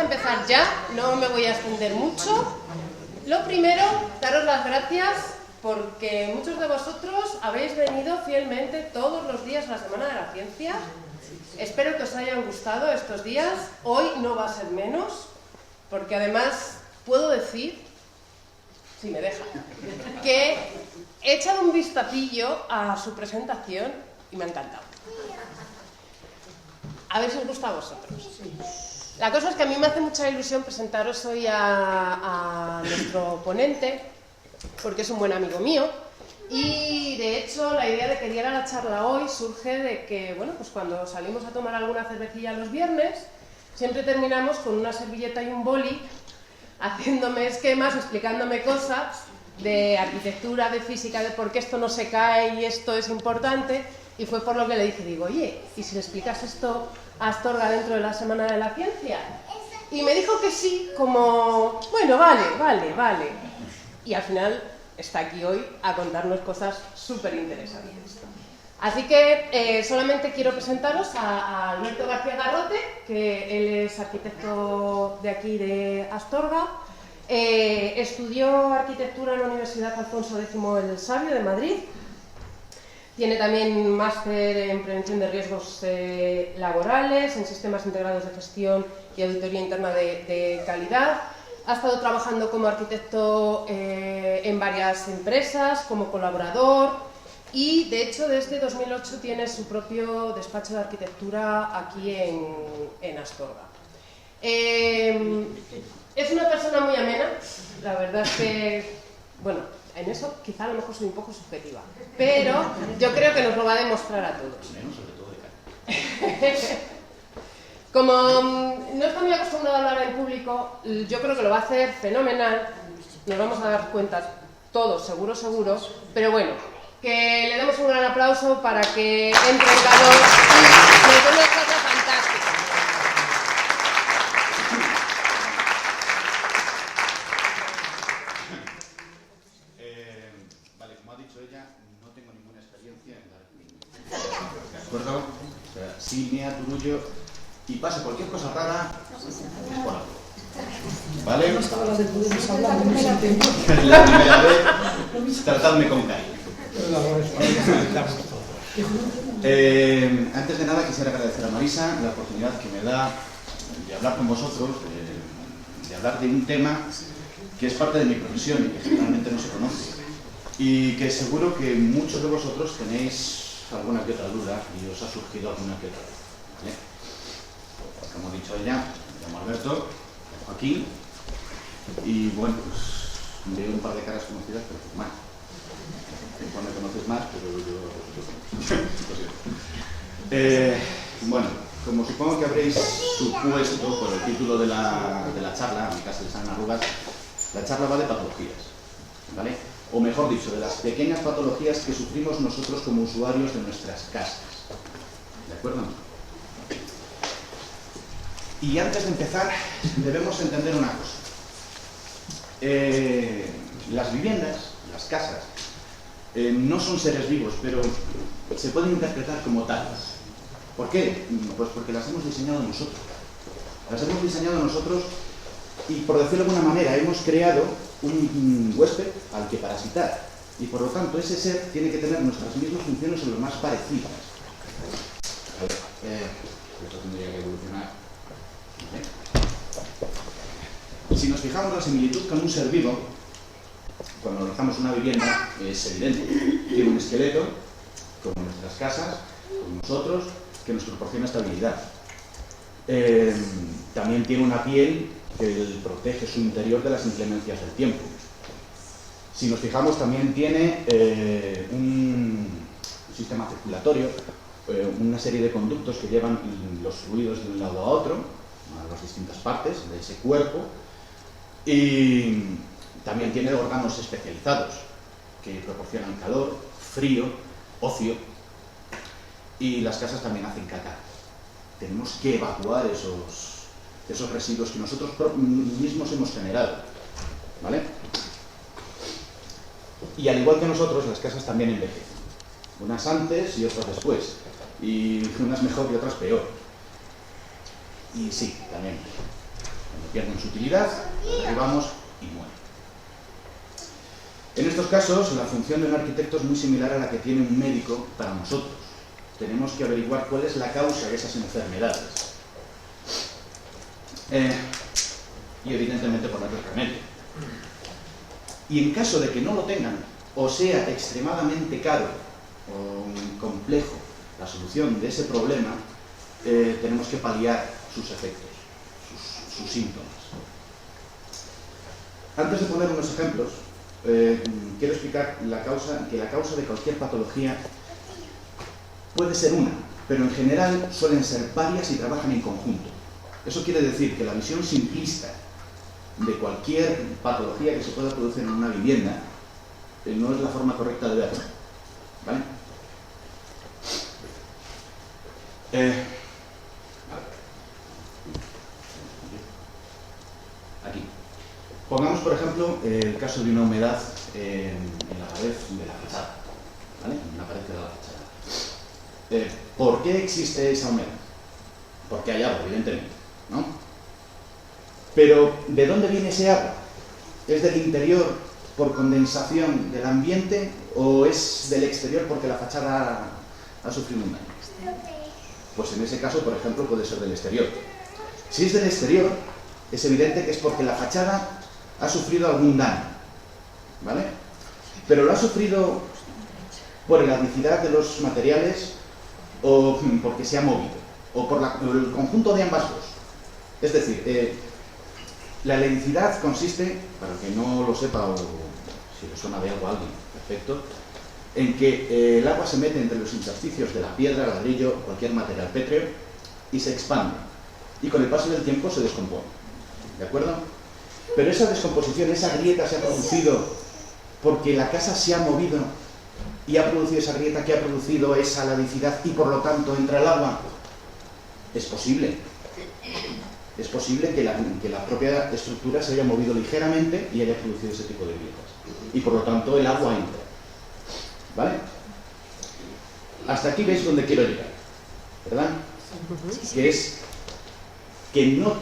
empezar ya, no me voy a extender mucho. Lo primero, daros las gracias porque muchos de vosotros habéis venido fielmente todos los días a la Semana de la Ciencia. Espero que os hayan gustado estos días. Hoy no va a ser menos, porque además puedo decir, si me deja, que he echado un vistacillo a su presentación y me ha encantado. A ver si os gusta a vosotros. La cosa es que a mí me hace mucha ilusión presentaros hoy a nuestro ponente, porque es un buen amigo mío, y de hecho la idea de que diera la charla hoy surge de que, bueno, pues cuando salimos a tomar alguna cervecilla los viernes, siempre terminamos con una servilleta y un boli, haciéndome esquemas, explicándome cosas de arquitectura, de física, de por qué esto no se cae y esto es importante, y fue por lo que le dije, digo, oye, ¿y si le explicas esto a Astorga dentro de la Semana de la Ciencia? Y me dijo que sí, como, bueno, vale. Y al final está aquí hoy a contarnos cosas súper interesantes. Así que solamente quiero presentaros a Alberto García Garrote, que él es arquitecto de aquí de Astorga. Estudió arquitectura en la Universidad Alfonso X el Sabio de Madrid. Tiene también máster en prevención de riesgos laborales, en sistemas integrados de gestión y auditoría interna de calidad. Ha estado trabajando como arquitecto en varias empresas, como colaborador, y de hecho desde 2008 tiene su propio despacho de arquitectura aquí en Astorga. Es una persona muy amena, la verdad es que, bueno, en eso quizá a lo mejor soy un poco subjetiva, pero yo creo que nos lo va a demostrar a todos. Como no está muy acostumbrado a hablar en público, yo creo que lo va a hacer fenomenal. Nos vamos a dar cuenta todos, seguro, pero bueno, que le demos un gran aplauso para que entre en calor y nos dé una charla fantástica. Vale, como ha dicho ella, no tengo ninguna experiencia en dar opinión. ¿De acuerdo? O sea, si me aturullo y pasa cualquier cosa rara, es por algo. ¿Vale? La primera vez, tratadme con cariño. Antes de nada quisiera agradecer a Marisa la oportunidad que me da de hablar con vosotros, de hablar de un tema que es parte de mi profesión y que generalmente no se conoce, y que seguro que muchos de vosotros tenéis alguna que otra duda y os ha surgido alguna que otra vez, ¿vale? Como ha dicho ella, me llamo Alberto, aquí, y bueno, pues veo un par de caras conocidas, pero pues mal. Igual me conoces más, pero yo bueno, como supongo que habréis supuesto por el título de la charla, en mi casa de San Arrugas, la charla va de patologías, ¿vale? O mejor dicho, de las pequeñas patologías que sufrimos nosotros como usuarios de nuestras casas. ¿De acuerdo? Y antes de empezar, debemos entender una cosa. Las viviendas, las casas, no son seres vivos, pero se pueden interpretar como tales. ¿Por qué? Pues porque las hemos diseñado nosotros. Las hemos diseñado nosotros y, por decirlo de alguna manera, hemos creado un huésped al que parasitar. Y por lo tanto, ese ser tiene que tener nuestras mismas funciones o lo más parecidas. A ver, esto tendría que evolucionar. ¿Vale? Si nos fijamos la similitud con un ser vivo, cuando lanzamos una vivienda, es evidente. Tiene un esqueleto, como nuestras casas, como nosotros, que nos proporciona estabilidad. También tiene una piel que protege su interior de las inclemencias del tiempo. Si nos fijamos, también tiene un sistema circulatorio, una serie de conductos que llevan los fluidos de un lado a otro, a las distintas partes de ese cuerpo, y también tiene órganos especializados que proporcionan calor, frío, ocio, y las casas también hacen caca. Tenemos que evacuar esos residuos que nosotros mismos hemos generado, ¿vale? Y al igual que nosotros, las casas también envejecen. Unas antes y otras después. Y unas mejor y otras peor. Y sí, también. Cuando pierden su utilidad, los derribamos y mueren. En estos casos, la función de un arquitecto es muy similar a la que tiene un médico para nosotros. Tenemos que averiguar cuál es la causa de esas enfermedades. Y evidentemente ponerle remedio. Y en caso de que no lo tengan, o sea extremadamente caro o complejo la solución de ese problema, tenemos que paliar sus efectos, sus síntomas. Antes de poner unos ejemplos, quiero explicar que la causa de cualquier patología puede ser una, pero en general suelen ser varias y trabajan en conjunto. Eso quiere decir que la visión simplista de cualquier patología que se pueda producir en una vivienda no es la forma correcta de verlo, ¿vale? Aquí. Pongamos, por ejemplo, el caso de una humedad en la pared de la fachada, ¿vale? En una pared de la fachada. ¿Por qué existe esa humedad? Porque hay agua, evidentemente, ¿no? Pero, ¿de dónde viene ese agua? ¿Es del interior por condensación del ambiente o es del exterior porque la fachada ha sufrido un daño? Pues en ese caso, por ejemplo, puede ser del exterior. Si es del exterior, es evidente que es porque la fachada ha sufrido algún daño, ¿vale? Pero lo ha sufrido por la elasticidad de los materiales o porque se ha movido, o por el conjunto de ambas dos. Es decir, la elasticidad consiste, para el que no lo sepa o si le suena de algo a alguien, perfecto, en que el agua se mete entre los intersticios de la piedra, ladrillo, cualquier material pétreo y se expande. Y con el paso del tiempo se descompone. ¿De acuerdo? Pero esa descomposición, esa grieta se ha producido porque la casa se ha movido y ha producido esa grieta que ha producido esa elasticidad y por lo tanto entra el agua. Es posible. Es posible que la propia estructura se haya movido ligeramente y haya producido ese tipo de grietas. Y por lo tanto el agua entra. ¿Vale? Hasta aquí veis donde quiero llegar, ¿verdad? Que es que no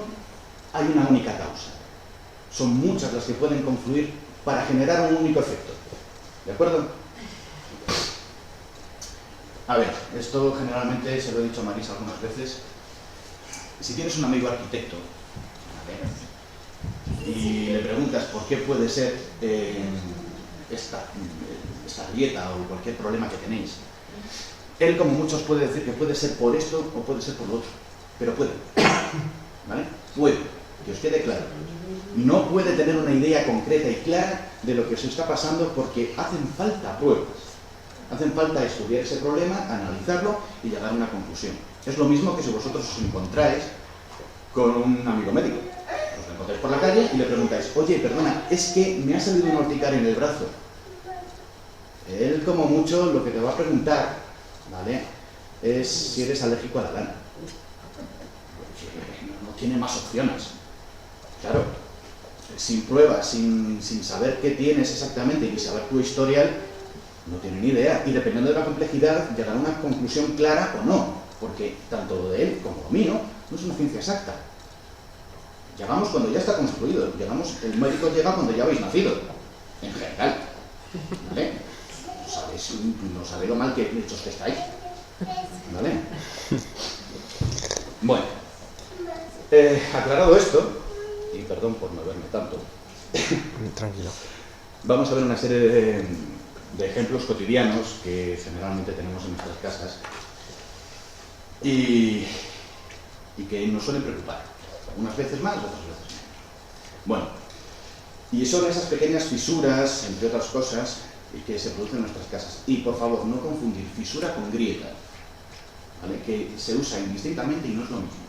hay una única causa. Son muchas las que pueden confluir para generar un único efecto. ¿De acuerdo? A ver, esto generalmente se lo he dicho a Marisa algunas veces. Si tienes un amigo arquitecto, ¿vale? Y le preguntas por qué puede ser esta grieta o cualquier problema que tenéis, él, como muchos, puede decir que puede ser por esto o puede ser por lo otro, pero puede, ¿vale? Puede, que os quede claro. No puede tener una idea concreta y clara de lo que os está pasando porque hacen falta pruebas. Hacen falta estudiar ese problema, analizarlo y llegar a una conclusión. Es lo mismo que si vosotros os encontráis con un amigo médico. Os lo encontráis por la calle y le preguntáis: oye, perdona, es que me ha salido una urticaria en el brazo. Él, como mucho, lo que te va a preguntar, ¿vale?, es si eres alérgico a la lana. No tiene más opciones. Claro, sin pruebas, sin saber qué tienes exactamente y saber tu historial, no tiene ni idea. Y dependiendo de la complejidad, llegará a una conclusión clara o no, porque tanto lo de él como lo mío no es una ciencia exacta. Llegamos cuando ya está construido, el médico llega cuando ya habéis nacido, en general, ¿vale? No sabéis lo mal que hechos que estáis, ¿vale? Bueno, aclarado esto, y perdón por no verme tanto, tranquilo, vamos a ver una serie de ejemplos cotidianos que generalmente tenemos en nuestras casas y que nos suelen preocupar, unas veces más, otras veces menos. Bueno, y son esas pequeñas fisuras, entre otras cosas, que se producen en nuestras casas. Y por favor, no confundir fisura con grieta, ¿vale?, que se usa indistintamente y no es lo mismo.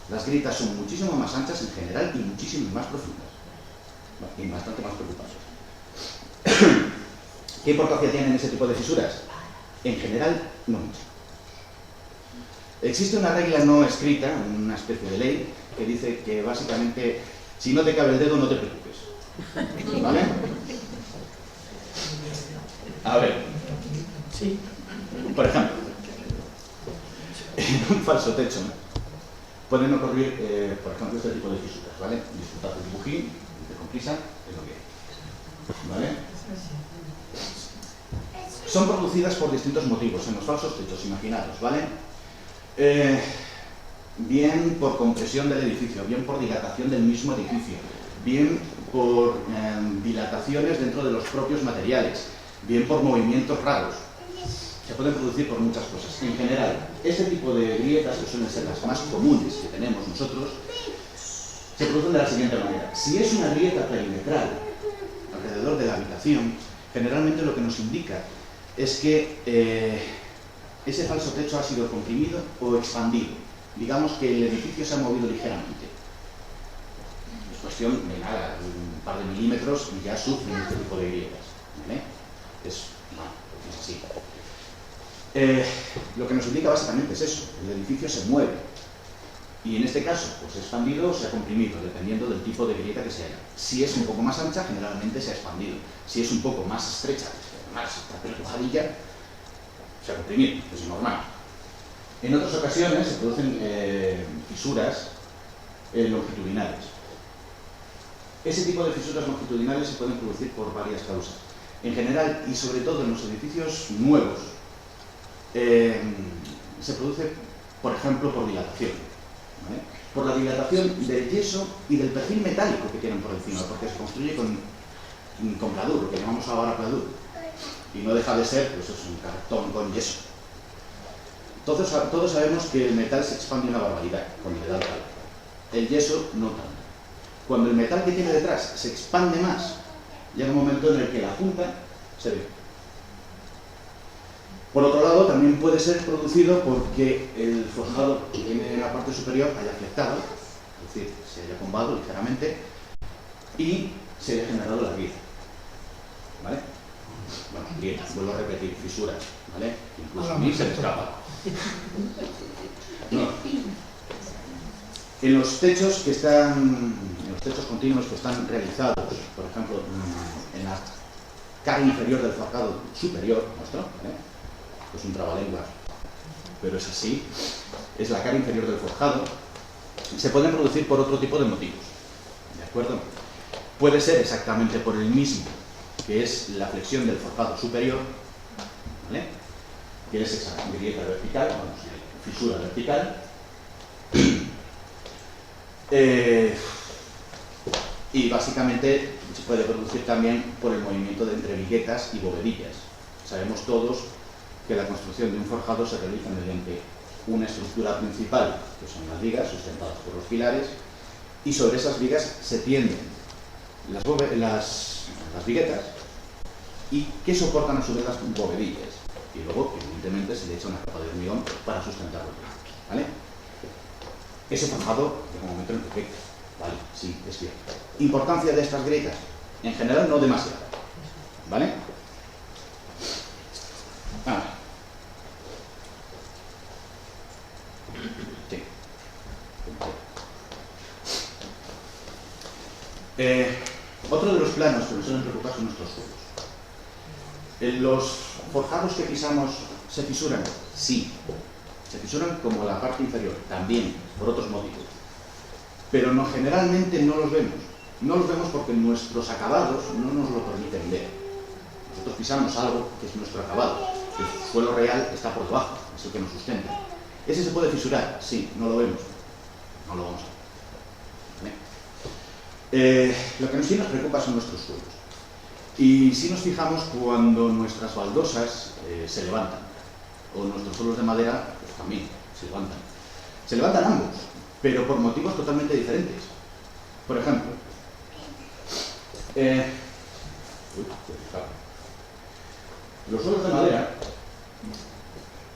Las grietas son muchísimo más anchas en general y muchísimo más profundas, y bastante más preocupantes. ¿Qué importancia tienen ese tipo de fisuras? En general, no mucho. Existe una regla no escrita, una especie de ley, que dice que básicamente, si no te cabe el dedo, no te preocupes, ¿vale? A ver, Sí. Por ejemplo, en un falso techo, pueden ocurrir, por ejemplo, este tipo de fisuras, ¿vale? Disfrutad el dibujín, con prisa, es lo que hay, ¿vale? Son producidas por distintos motivos en los falsos techos, imaginaros, ¿vale? Bien por compresión del edificio, bien por dilatación del mismo edificio, bien por dilataciones dentro de los propios materiales, bien por movimientos raros. Se pueden producir por muchas cosas. En general, este tipo de grietas, que suelen ser las más comunes que tenemos nosotros, se producen de la siguiente manera. Si es una grieta perimetral alrededor de la habitación, generalmente lo que nos indica es que ese falso techo ha sido comprimido o expandido. Digamos que el edificio se ha movido ligeramente. Es cuestión de nada, un par de milímetros y ya sufren este tipo de grietas, ¿vale? Es así. Lo que nos indica básicamente es eso, el edificio se mueve y en este caso pues se ha expandido o se ha comprimido, dependiendo del tipo de grieta que se haya. Si es un poco más ancha, generalmente se ha expandido. Si es un poco más estrecha, más apretujadilla, se ha comprimido, es normal. En otras ocasiones se producen fisuras longitudinales. Ese tipo de fisuras longitudinales se pueden producir por varias causas. En general, y sobre todo en los edificios nuevos, se produce, por ejemplo, por dilatación, ¿vale? Por la dilatación del yeso y del perfil metálico que tienen por encima, porque se construye con pladur, lo que llamamos ahora pladur, y no deja de ser, pues es un cartón con yeso. Todos sabemos que el metal se expande una barbaridad cuando le da el calor. El yeso no tanto. Cuando el metal que tiene detrás se expande más, llega un momento en el que la punta se ve. Por otro lado, también puede ser producido porque el forjado que tiene en la parte superior haya flectado, es decir, se haya combado ligeramente y se haya generado la grieta, ¿vale? Bueno, grietas, vuelvo a repetir, fisuras, ¿vale? Incluso a mí se me escapa. No. En los techos continuos que están realizados, por ejemplo, en la cara inferior del forjado superior nuestro, ¿vale? Es un trabalengua, pero es así, es la cara inferior del forjado, se pueden producir por otro tipo de motivos, ¿de acuerdo? Puede ser exactamente por el mismo, que es la flexión del forjado superior, ¿vale? Que es esa grieta vertical, vamos, fisura vertical, y básicamente se puede producir también por el movimiento de entre viguetas y bovedillas. Sabemos todos que la construcción de un forjado se realiza mediante una estructura principal, que son las vigas sustentadas por los pilares, y sobre esas vigas se tienden las viguetas y que soportan a su vez las bovedillas. Y luego, evidentemente, se le echa una capa de hormigón para sustentarlo, ¿vale? Ese forjado llega un momento en el que, vale, sí, es cierto. Importancia de estas grietas, en general no demasiada, ¿vale? Sí. Otro de los planos que nos suelen preocupar son nuestros suelos. Los forjados que pisamos se fisuran, sí. Se fisuran como la parte inferior, también, por otros motivos. Pero generalmente no los vemos. No los vemos porque nuestros acabados no nos lo permiten ver. Nosotros pisamos algo que es nuestro acabado. El suelo real está por debajo, es el que nos sustenta. ¿Ese se puede fisurar? Sí, no lo vemos. No lo vamos a ver. Lo que sí nos preocupa son nuestros suelos. Y si nos fijamos cuando nuestras baldosas se levantan, o nuestros suelos de madera, pues también se levantan. Se levantan ambos, pero por motivos totalmente diferentes. Por ejemplo, los suelos de madera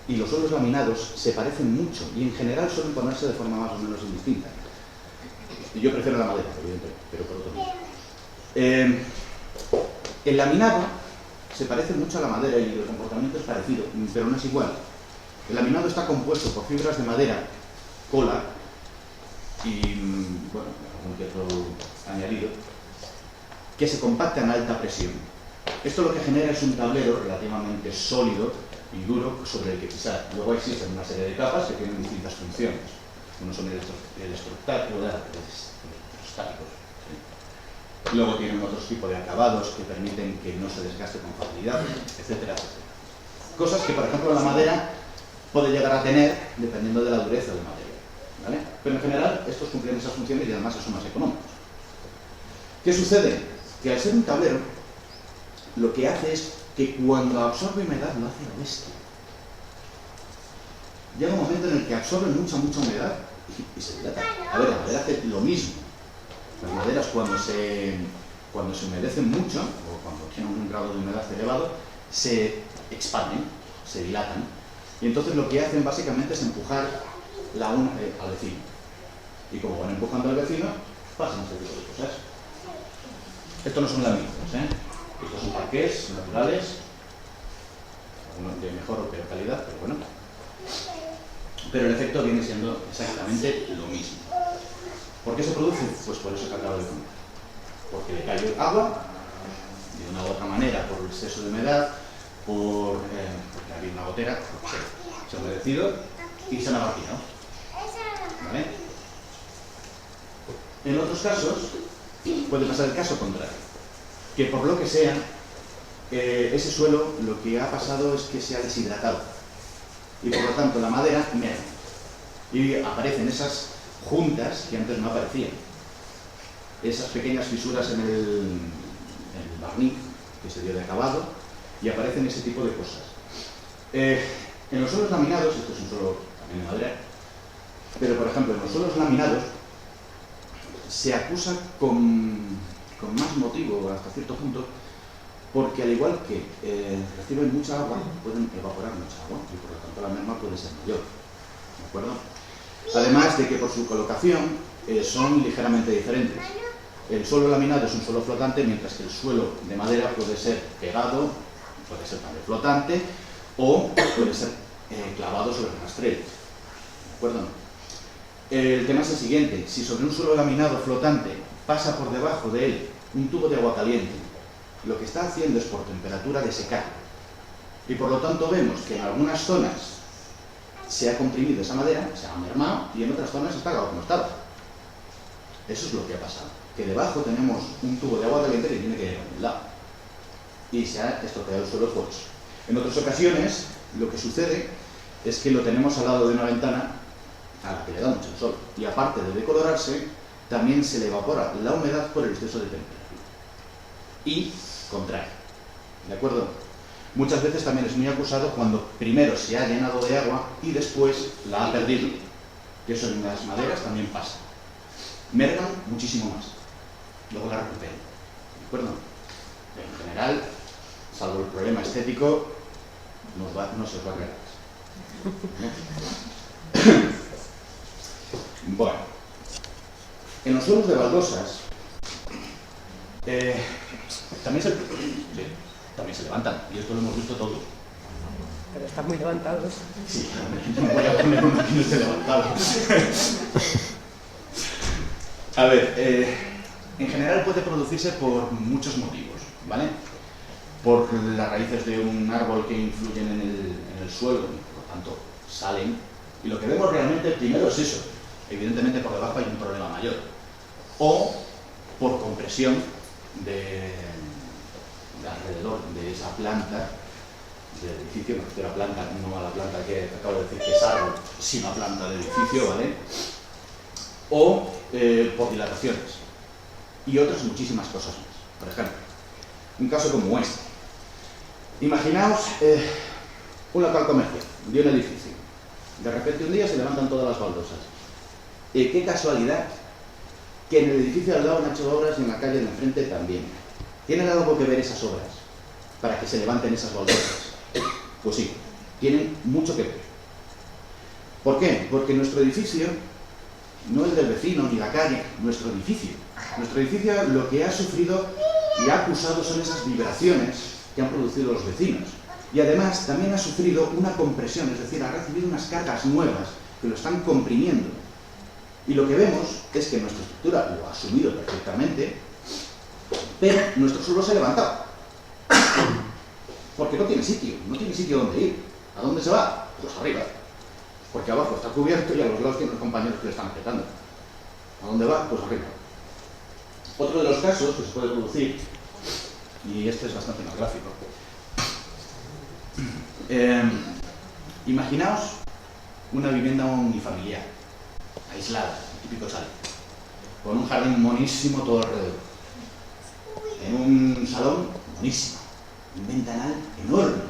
y los suelos laminados se parecen mucho y en general suelen ponerse de forma más o menos indistinta. Y yo prefiero la madera, evidentemente, pero por otro motivo. El laminado se parece mucho a la madera y el comportamiento es parecido, pero no es igual. El laminado está compuesto por fibras de madera, cola y, bueno, algún que otro añadido, que se compactan a alta presión. Esto lo que genera es un tablero relativamente sólido y duro sobre el que pisar. Luego existen una serie de capas que tienen distintas funciones. Unos son electrostáticos. Luego tienen otro tipo de acabados que permiten que no se desgaste con facilidad, etcétera, etcétera. Cosas que, por ejemplo, la madera puede llegar a tener dependiendo de la dureza del material, ¿vale? Pero en general estos cumplen esas funciones y además son más económicos. ¿Qué sucede? Que al ser un tablero, lo que hace es que cuando absorbe humedad lo hace a la bestia. Llega un momento en el que absorbe mucha humedad y se dilata. A ver, la madera hace lo mismo. Las maderas cuando se humedecen mucho, o cuando tienen un grado de humedad elevado, se expanden, se dilatan. Y entonces lo que hacen básicamente es empujar la una al vecino. Y como van empujando al vecino, pasan este tipo de cosas. Estos no son laminos, ¿eh? Estos son parqués naturales, algunos de mejor o peor calidad, pero bueno. Pero el efecto viene siendo exactamente lo mismo. ¿Por qué se produce? Pues por eso que acabo de comentar. Porque le cae agua, de una u otra manera, por el exceso de humedad, porque había una gotera, se ha humedecido y se han abaquinado. ¿Vale? En otros casos, puede pasar el caso contrario. Que por lo que sea, ese suelo lo que ha pasado es que se ha deshidratado. Y por lo tanto la madera merma. Y aparecen esas juntas que antes no aparecían. Esas pequeñas fisuras en el barniz que se dio de acabado y aparecen ese tipo de cosas. En los suelos laminados, esto es un suelo también de madera, pero por ejemplo en los suelos laminados se acusa con más motivo hasta cierto punto, porque al igual que reciben mucha agua, pueden evaporar mucha agua y por lo tanto la merma puede ser mayor. ¿De acuerdo? Además de que por su colocación son ligeramente diferentes. El suelo laminado es un suelo flotante, mientras que el suelo de madera puede ser pegado, puede ser también flotante, o puede ser clavado sobre rastrero. ¿De acuerdo? El tema es el siguiente: si sobre un suelo laminado flotante pasa por debajo de él un tubo de agua caliente, lo que está haciendo es por temperatura de secar. Y por lo tanto vemos que en algunas zonas se ha comprimido esa madera, se ha mermado, y en otras zonas está como estaba. Eso es lo que ha pasado. Que debajo tenemos un tubo de agua caliente que tiene que ir a un lado. Y se ha estropeado el suelo por eso. En otras ocasiones, lo que sucede es que lo tenemos al lado de una ventana a la que le da mucho el sol. Y aparte de decolorarse, también se le evapora la humedad por el exceso de temperatura. Y contrae. ¿De acuerdo? Muchas veces también es muy acusado cuando primero se ha llenado de agua y después la ha perdido. Que eso en las maderas también pasa. Merman muchísimo más. Luego la recuperan. ¿De acuerdo? Pero en general, salvo el problema estético, no se os va a creer. Bueno. En los suelos de baldosas también se levantan, y esto lo hemos visto todos. Pero están muy levantados. Sí, no voy a poner uno que no esté levantado. A ver, en general puede producirse por muchos motivos, ¿vale? Por las raíces de un árbol que influyen en el suelo, y por lo tanto salen. Y lo que vemos realmente primero es eso. Evidentemente por debajo hay un problema mayor. O por compresión de alrededor de esa planta del edificio. Me refiero a planta, no a la planta que acabo de decir que es árbol, sino a planta del edificio, ¿vale? O por dilataciones. Y otras muchísimas cosas más. Por ejemplo, un caso como este. Imaginaos un local comercial de un edificio. De repente un día se levantan todas las baldosas. Qué casualidad que en el edificio al lado han hecho obras y en la calle de enfrente también. ¿Tienen algo que ver esas obras para que se levanten esas baldosas? Pues sí, tienen mucho que ver. ¿Por qué? Porque nuestro edificio no es del vecino ni la calle, nuestro edificio. Nuestro edificio lo que ha sufrido y ha acusado son esas vibraciones que han producido los vecinos. Y además también ha sufrido una compresión, es decir, ha recibido unas cargas nuevas que lo están comprimiendo. Y lo que vemos es que nuestra estructura lo ha asumido perfectamente, pero nuestro suelo se ha levantado. Porque no tiene sitio donde ir. ¿A dónde se va? Pues arriba. porque abajo está cubierto y a los lados tiene los compañeros que le están apretando. ¿A dónde va? Pues arriba. Otro de los casos que se puede producir, y este es bastante más gráfico, imaginaos una vivienda unifamiliar, aislada, típico chalet, con un jardín monísimo todo alrededor, en un salón monísimo, un ventanal enorme,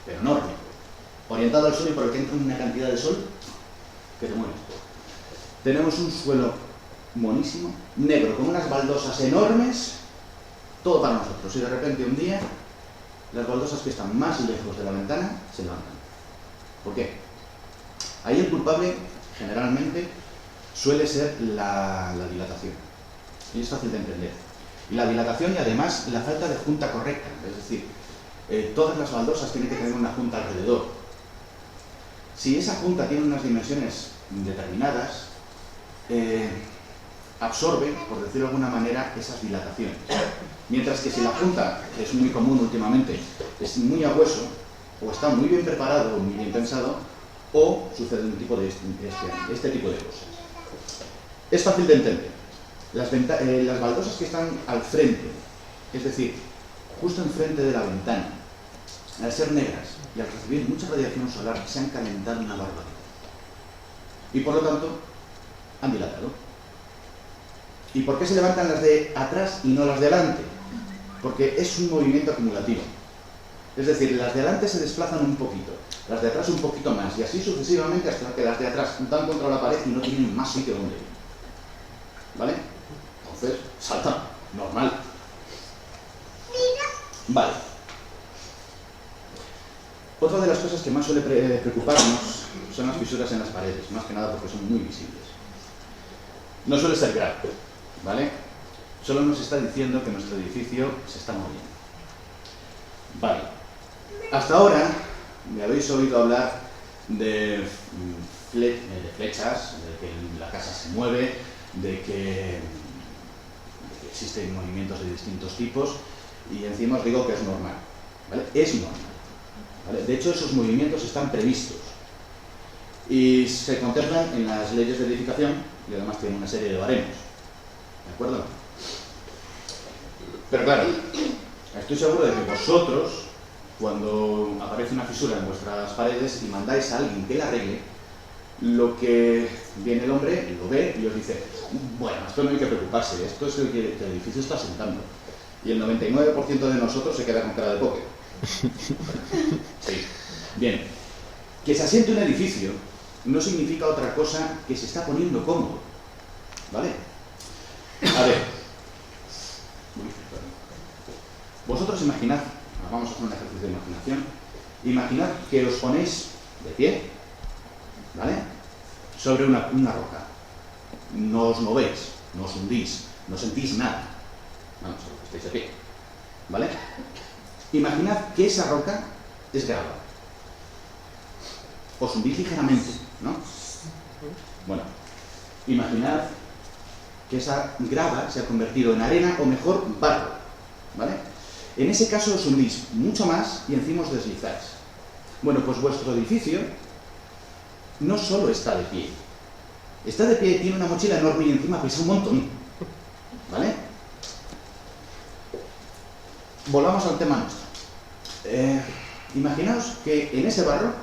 pero enorme, orientado al sol y por el que entra una cantidad de sol que te mueres. Tenemos un suelo monísimo, negro, con unas baldosas enormes, todo para nosotros, y de repente un día las baldosas que están más lejos de la ventana se levantan. ¿Por qué? Ahí el culpable generalmente suele ser la dilatación, y es fácil de entender. Y la dilatación y además la falta de junta correcta, es decir, todas las baldosas tienen que tener una junta alrededor. Si esa junta tiene unas dimensiones determinadas, absorbe, por decirlo de alguna manera, esas dilataciones. Mientras que si la junta, que es muy común últimamente, es muy a hueso, o está muy bien preparado o muy bien pensado, o sucede un tipo de este tipo de cosas. Es fácil de entender. Las baldosas que están al frente, es decir, justo enfrente de la ventana, al ser negras y al recibir mucha radiación solar, se han calentado una barbaridad. Y por lo tanto, han dilatado. ¿Y por qué se levantan las de atrás y no las de adelante? Porque es un movimiento acumulativo. Es decir, las de adelante se desplazan un poquito, las de atrás un poquito más, y así sucesivamente hasta que las de atrás dan contra la pared y no tienen más sitio donde ir. ¿Vale? Entonces, saltan. Normal. Vale. Otra de las cosas que más suele preocuparnos son las fisuras en las paredes, más que nada porque son muy visibles. No suele ser grave, ¿vale? Solo nos está diciendo que nuestro edificio se está moviendo. Vale. Hasta ahora me habéis oído hablar de flechas, de que la casa se mueve, de que existen movimientos de distintos tipos, y encima os digo que es normal, ¿vale? Es normal, ¿vale? De hecho, esos movimientos están previstos y se contemplan en las leyes de edificación y además tienen una serie de baremos, ¿de acuerdo? Pero claro, estoy seguro de que vosotros, cuando aparece una fisura en vuestras paredes y mandáis a alguien que la arregle, lo que viene el hombre, lo ve y os dice, bueno, esto no hay que preocuparse, esto es el que el edificio está asentando. Y el 99% de nosotros se queda con cara de póker. Sí. Bien. Que se asiente un edificio no significa otra cosa que se está poniendo cómodo. ¿Vale? A ver. Vosotros imaginad, vamos a hacer un ejercicio de imaginación, imaginad que os ponéis de pie, ¿vale? Sobre una roca. No os movéis, no os hundís, no sentís nada. Vamos, estáis de pie, ¿vale? Imaginad que esa roca es grava. Os hundís ligeramente, ¿no? Bueno, imaginad que esa grava se ha convertido en arena o mejor barro, ¿vale? En ese caso os hundís mucho más y encima os deslizáis. Bueno, pues vuestro edificio no solo está de pie. Está de pie, tiene una mochila enorme y encima pesa un montón, ¿vale? Volvamos al tema nuestro. Imaginaos que en ese barro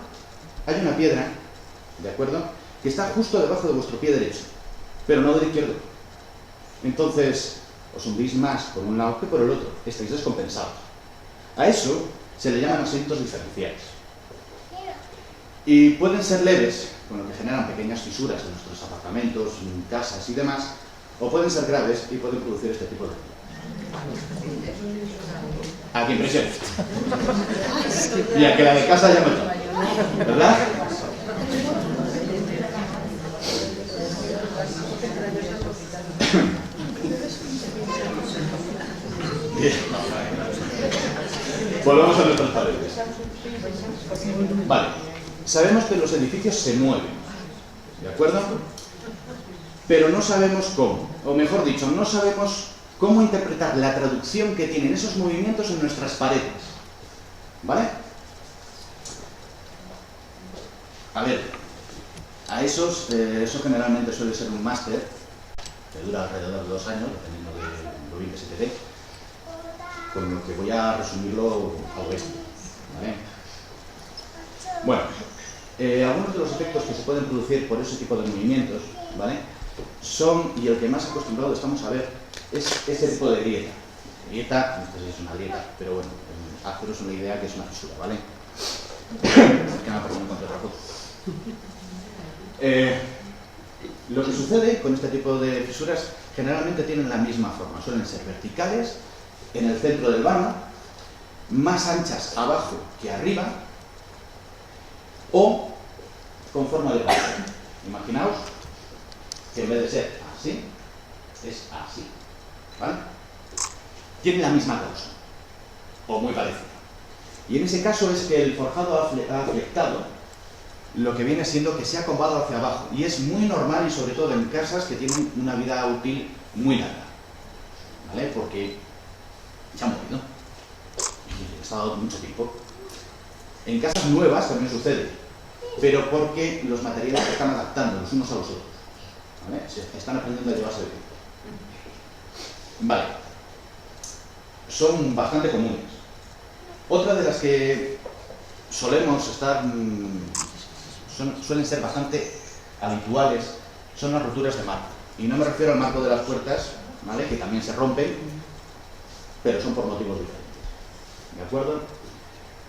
hay una piedra, ¿de acuerdo?, que está justo debajo de vuestro pie derecho, pero no del izquierdo. Entonces, os hundís más por un lado que por el otro, estáis descompensados. A eso se le llaman asientos diferenciales. Y pueden ser leves, con lo que generan pequeñas fisuras en nuestros apartamentos, casas y demás, o pueden ser graves y pueden producir este tipo de... ¡Ah, qué impresión! Y a que la de casa ya me... ¿verdad? Bien. Volvamos a nuestras paredes. Vale. Sabemos que los edificios se mueven, ¿de acuerdo? Pero no sabemos cómo, o mejor dicho, no sabemos cómo interpretar la traducción que tienen esos movimientos en nuestras paredes, ¿vale? A ver, A esos, eso generalmente suele ser un máster, que dura alrededor de 2 años, dependiendo de lo bien que se te dé, con lo que voy a resumirlo a lo bestia, ¿vale? Bueno, algunos de los efectos que se pueden producir por ese tipo de movimientos, ¿vale? Son, y el que más acostumbrado estamos a ver, es este tipo de grieta. Grieta, no sé si es una grieta, pero bueno, haceros una idea que es una fisura, ¿vale? Que nada, porque no encontré otra foto. Lo que sucede con este tipo de fisuras generalmente tienen la misma forma, suelen ser verticales en el centro del vano, más anchas abajo que arriba, o con forma de pastel. Imaginaos que en vez de ser así, es así, ¿vale? Tiene la misma causa, o muy parecida. Y en ese caso es que el forjado ha afectado lo que viene siendo que se ha combado hacia abajo. Y es muy normal, y sobre todo en casas que tienen una vida útil muy larga, ¿vale? Porque se ha movido y ha estado mucho tiempo. En casas nuevas también sucede, pero porque los materiales se están adaptando los unos a los otros, ¿vale? Se están aprendiendo a llevarse bien. Vale. Son bastante comunes. Otra de las que solemos estar, suelen ser bastante habituales, son las roturas de marco. Y no me refiero al marco de las puertas, ¿vale? Que también se rompen, pero son por motivos diferentes. ¿De acuerdo?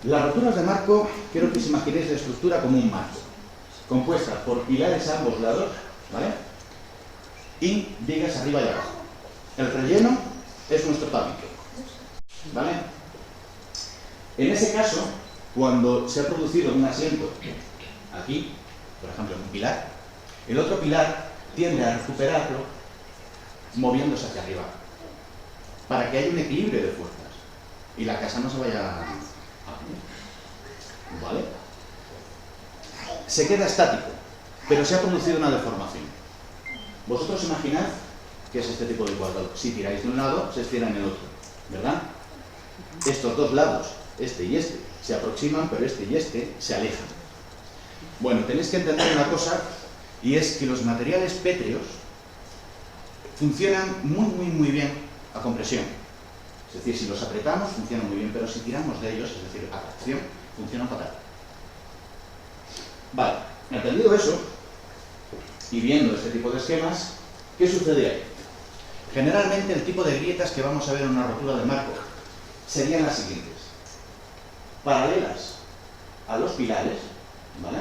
Las roturas de marco, quiero que os imaginéis la estructura como un marco, compuesta por pilares a ambos lados, ¿vale? Y vigas arriba y abajo. El relleno es nuestro tabique, ¿vale? En ese caso, cuando se ha producido un asiento aquí, por ejemplo en un pilar, el otro pilar tiende a recuperarlo moviéndose hacia arriba, para que haya un equilibrio de fuerzas y la casa no se vaya a hundir, ¿vale? Se queda estático, pero se ha producido una deformación. Vosotros imaginad que es este tipo de cuadrado. Si tiráis de un lado, se estira en el otro, ¿verdad? Estos dos lados, este y este, se aproximan, pero este y este se alejan. Bueno, tenéis que entender una cosa, y es que los materiales pétreos funcionan muy bien a compresión. Es decir, si los apretamos, funcionan muy bien, pero si tiramos de ellos, es decir, a tracción, funcionan fatal. Vale, entendido eso, y viendo este tipo de esquemas, ¿qué sucede ahí? Generalmente el tipo de grietas que vamos a ver en una rotura de marco serían las siguientes. Paralelas a los pilares, ¿vale?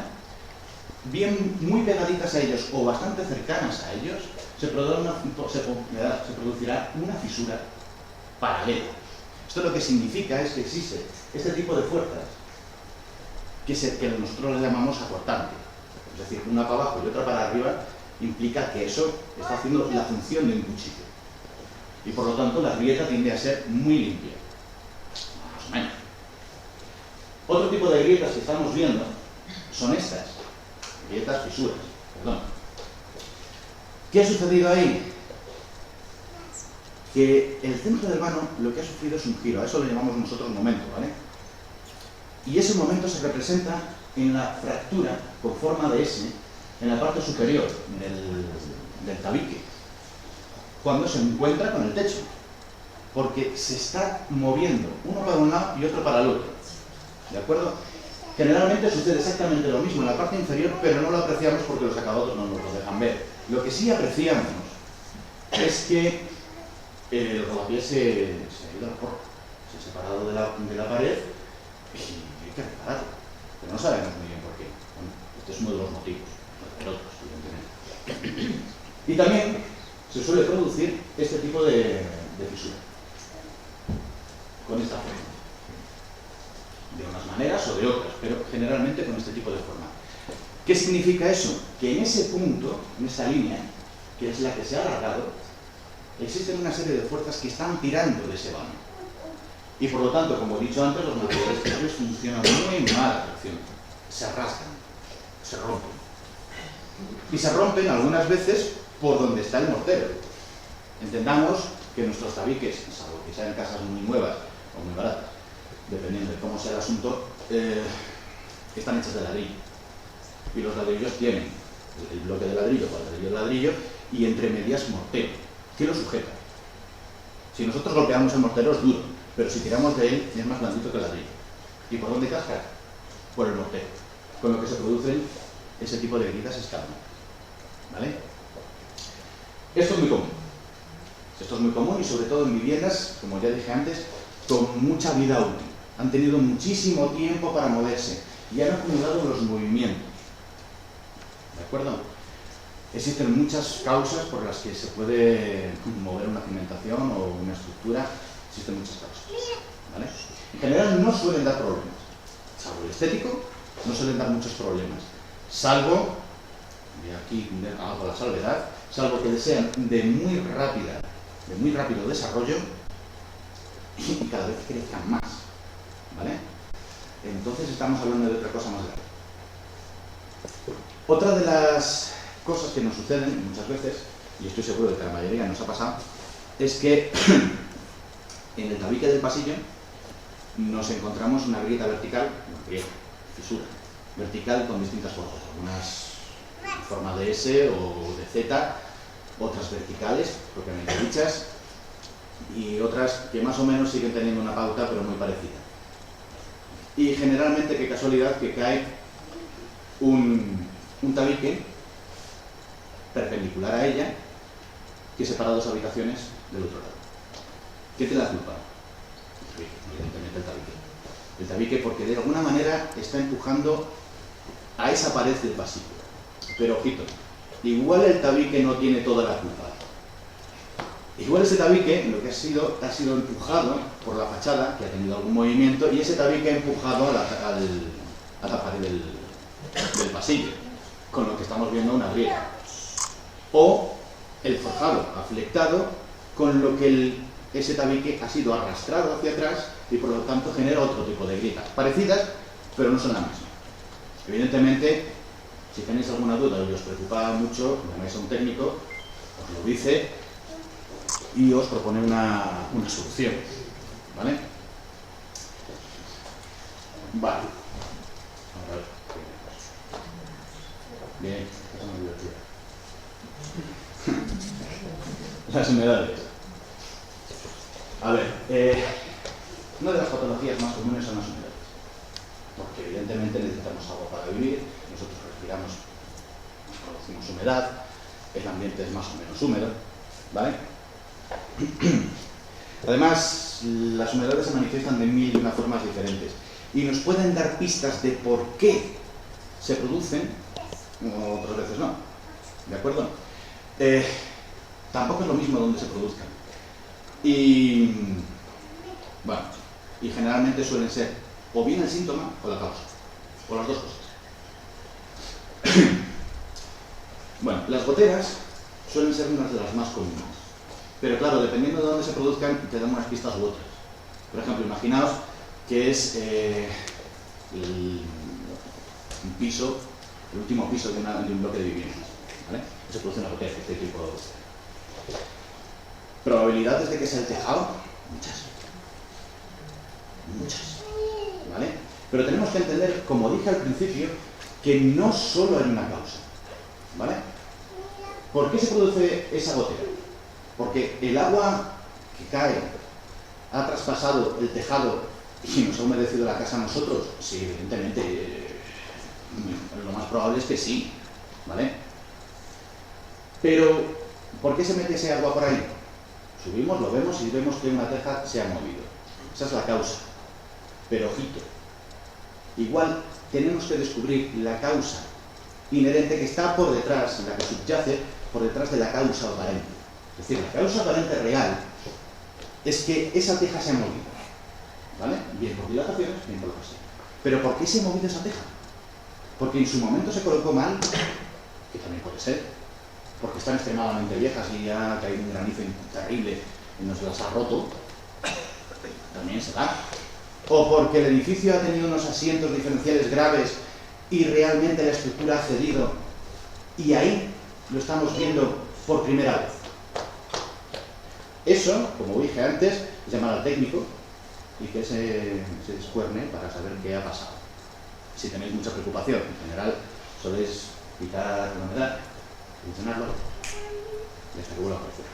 Bien muy pegaditas a ellos o bastante cercanas a ellos, se producirá una fisura paralela. Esto lo que significa es que existe este tipo de fuerzas que nosotros le llamamos acortante. Es decir, una para abajo y otra para arriba implica que eso está haciendo la función de un cuchillo. Y por lo tanto la grieta tiende a ser muy limpia. Más o menos. Otro tipo de grietas que estamos viendo son estas. Grietas, fisuras, perdón. ¿Qué ha sucedido ahí? Que el centro del vano lo que ha sufrido es un giro, a eso le llamamos nosotros momento, ¿vale? Y ese momento se representa en la fractura con forma de S en la parte superior del tabique, cuando se encuentra con el techo, porque se está moviendo uno para un lado y otro para el otro, ¿de acuerdo? Generalmente sucede exactamente lo mismo en la parte inferior, pero no lo apreciamos porque los acabados no nos lo dejan ver. Lo que sí apreciamos es que el rodapiés se ha ido a la porra, se ha separado de la pared y hay que repararlo, pero no sabemos muy bien por qué. Bueno, este es uno de los motivos, pero otros, evidentemente. Y también se suele producir este tipo de fisura, con esta forma. De unas maneras o de otras, pero generalmente con este tipo de forma. ¿Qué significa eso? Que en ese punto, en esa línea, que es la que se ha alargado, existen una serie de fuerzas que están tirando de ese vano. Y por lo tanto, como he dicho antes, los materiales pétreos funcionan muy mal a tracción. Se rasgan, se rompen. Y se rompen algunas veces por donde está el mortero. Entendamos que nuestros tabiques, salvo que sean casas muy nuevas o muy baratas, dependiendo de cómo sea el asunto, están hechas de ladrillo. Y los ladrillos tienen el bloque de ladrillo con ladrillo de ladrillo, y entre medias mortero. ¿Qué lo sujeta? Si nosotros golpeamos el mortero es duro, pero si tiramos de él es más blandito que el ladrillo. ¿Y por dónde casca? Por el mortero, con lo que se producen ese tipo de grietas escalón. ¿Vale? Esto es muy común. Esto es muy común y sobre todo en viviendas, como ya dije antes, con mucha vida útil. Han tenido muchísimo tiempo para moverse y han acumulado los movimientos. ¿De acuerdo? Existen muchas causas por las que se puede mover una cimentación o una estructura. Existen muchas causas. ¿Vale? En general no suelen dar problemas. Salvo el estético, no suelen dar muchos problemas. Salvo, y aquí hago la salvedad, salvo que sean de muy rápido desarrollo y cada vez crezcan más. ¿Vale? Entonces estamos hablando de otra cosa más grave. Otra de las cosas que nos suceden muchas veces, y estoy seguro de que a la mayoría nos ha pasado, es que en el tabique del pasillo nos encontramos una grieta vertical, fisura, vertical con distintas formas, algunas en forma de S o de Z, otras verticales, propiamente dichas, y otras que más o menos siguen teniendo una pauta pero muy parecida. Y generalmente, qué casualidad, que cae un tabique perpendicular a ella que separa dos habitaciones del otro lado. ¿Qué te da culpa? El tabique, evidentemente el tabique. El tabique porque de alguna manera está empujando a esa pared del pasillo. Pero ojito, igual el tabique no tiene toda la culpa. Igual ese tabique lo que ha sido empujado por la fachada, que ha tenido algún movimiento, y ese tabique ha empujado a la pared del pasillo, con lo que estamos viendo una grieta. O el forjado aflectado, con lo que ese tabique ha sido arrastrado hacia atrás y por lo tanto genera otro tipo de grietas, parecidas, pero no son las mismas. Evidentemente, si tenéis alguna duda y os preocupa mucho, llamáis a un técnico, os lo dice y os propone una solución. ¿Vale? Vale. A ver. Bien, esta es muy divertida. Las humedades. A ver, una de las patologías más comunes son las humedades. Porque evidentemente necesitamos agua para vivir, nosotros respiramos, producimos humedad, el ambiente es más o menos húmedo, ¿vale? Además, las humedades se manifiestan de mil y una formas diferentes y nos pueden dar pistas de por qué se producen, otras veces no, ¿de acuerdo? Tampoco es lo mismo donde se produzcan y, bueno, y generalmente suelen ser o bien el síntoma o la causa, o las dos cosas. Bueno, las goteras suelen ser unas de las más comunes. Pero claro, dependiendo de dónde se produzcan, te dan unas pistas u otras. Por ejemplo, imaginaos que es el último piso de un bloque de viviendas, ¿vale? Se produce una gotera de este tipo. ¿Probabilidades de que sea el tejado? Muchas. ¿Vale? Pero tenemos que entender, como dije al principio, que no solo hay una causa. ¿Vale? ¿Por qué se produce esa gotera? Porque el agua que cae ha traspasado el tejado y nos ha humedecido la casa a nosotros. Sí, evidentemente, lo más probable es que sí, ¿vale? Pero, ¿por qué se mete ese agua por ahí? Subimos, lo vemos y vemos que una teja se ha movido. Esa es la causa. Pero ojito, igual tenemos que descubrir la causa inherente que está por detrás, la que subyace por detrás de la causa aparente. Es decir, la causa aparente real es que esa teja se ha movido, ¿vale? Bien por dilataciones, bien por lo que sea. Pero ¿por qué se ha movido esa teja? Porque en su momento se colocó mal, que también puede ser, porque están extremadamente viejas y ha caído un granizo terrible y nos las ha roto, también se da. O porque el edificio ha tenido unos asientos diferenciales graves y realmente la estructura ha cedido y ahí lo estamos viendo por primera vez. Eso, como dije antes, es llamar al técnico y que se descuerne para saber qué ha pasado. Si tenéis mucha preocupación, en general soléis quitar la humedad, funcionarlo, y hasta que vuelva a aparecer.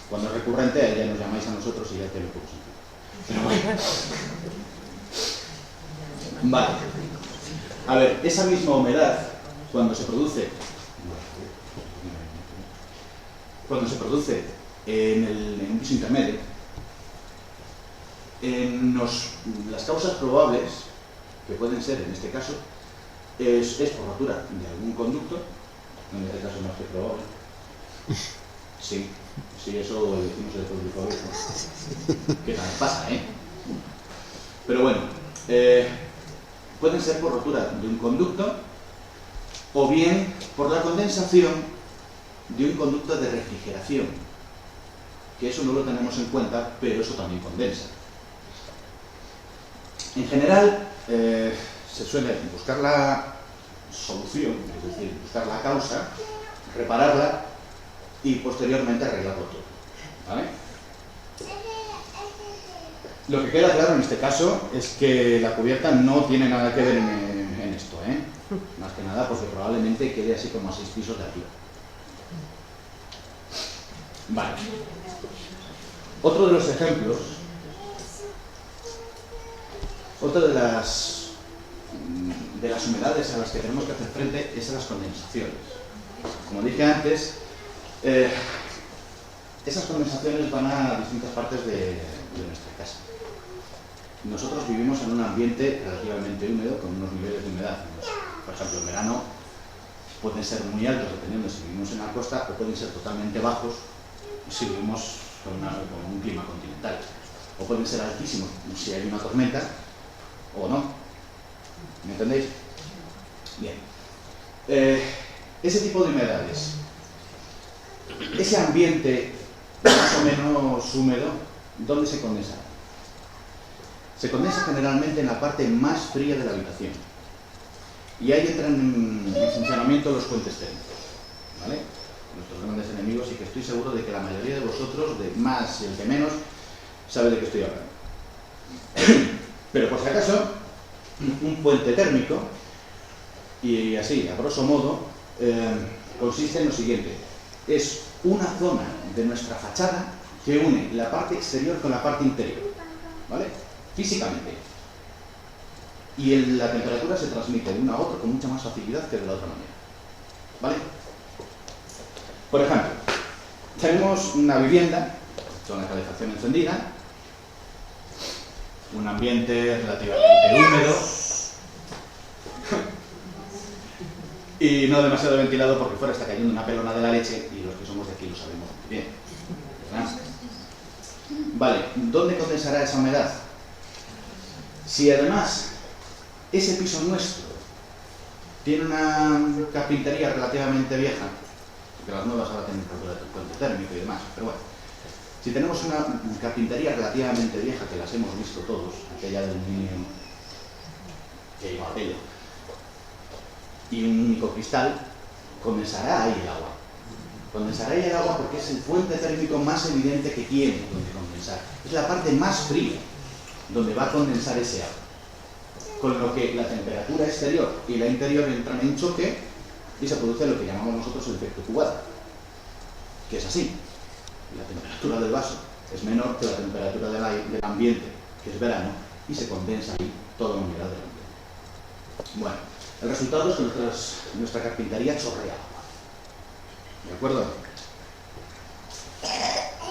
Cuando es recurrente, ya nos llamáis a nosotros y ya te lo puedo sentir. Pero bueno. Vale. A ver, esa misma humedad, cuando se produce en un piso intermedio, las causas probables, que pueden ser en este caso, es por rotura de algún conducto, en este caso más que probable. Sí, eso lo decimos en el público abierto, que también pasa, ¿eh? Pero bueno, pueden ser por rotura de un conducto o bien por la condensación de un conducto de refrigeración, que eso no lo tenemos en cuenta, pero eso también condensa. En general, se suele buscar la solución, es decir, buscar la causa, repararla y posteriormente arreglarlo todo. ¿Vale? Lo que queda claro en este caso es que la cubierta no tiene nada que ver en esto, ¿eh? Más que nada porque probablemente quede así como a 6 pisos de arriba. Vale. Otro de los ejemplos, otra de las humedades a las que tenemos que hacer frente es a las condensaciones. Como dije antes, esas condensaciones van a distintas partes de nuestra casa. Nosotros vivimos en un ambiente relativamente húmedo con unos niveles de humedad. Por ejemplo, en verano pueden ser muy altos dependiendo si vivimos en la costa o pueden ser totalmente bajos si vivimos con un clima continental. O pueden ser altísimos si hay una tormenta o no. ¿Me entendéis? Bien. Ese tipo de humedades, ese ambiente más o menos húmedo, ¿dónde se condensa? Se condensa generalmente en la parte más fría de la habitación. Y ahí entran en funcionamiento los puentes térmicos, ¿vale? Nuestros grandes enemigos, y que estoy seguro de que la mayoría de vosotros, de más y el que menos, sabe de qué estoy hablando. Pero por si acaso, un puente térmico, y así, a grosso modo, consiste en lo siguiente. Es una zona de nuestra fachada que une la parte exterior con la parte interior, ¿vale? Físicamente. Y la temperatura se transmite de una a otra con mucha más facilidad que de la otra manera, ¿vale? Por ejemplo, tenemos una vivienda con la calefacción encendida, un ambiente relativamente húmedo y no demasiado ventilado porque fuera está cayendo una pelona de la leche y los que somos de aquí lo sabemos muy bien, ¿verdad? Vale, ¿dónde condensará esa humedad? Si además ese piso nuestro tiene una carpintería relativamente vieja, porque las nuevas ahora tienen puente térmico y demás, pero bueno, si tenemos una carpintería relativamente vieja, que las hemos visto todos, aquella de aluminio que lleva pelo, y un único cristal, condensará ahí el agua. Condensará ahí el agua porque es el puente térmico más evidente que tiene donde condensar. Es la parte más fría donde va a condensar ese agua. Con lo que la temperatura exterior y la interior entran en choque y se produce lo que llamamos nosotros el efecto cubata, que es así. La temperatura del vaso es menor que la temperatura del ambiente, que es verano, y se condensa ahí toda la humedad del ambiente. Bueno, el resultado es que nuestra carpintería chorrea agua. ¿De acuerdo?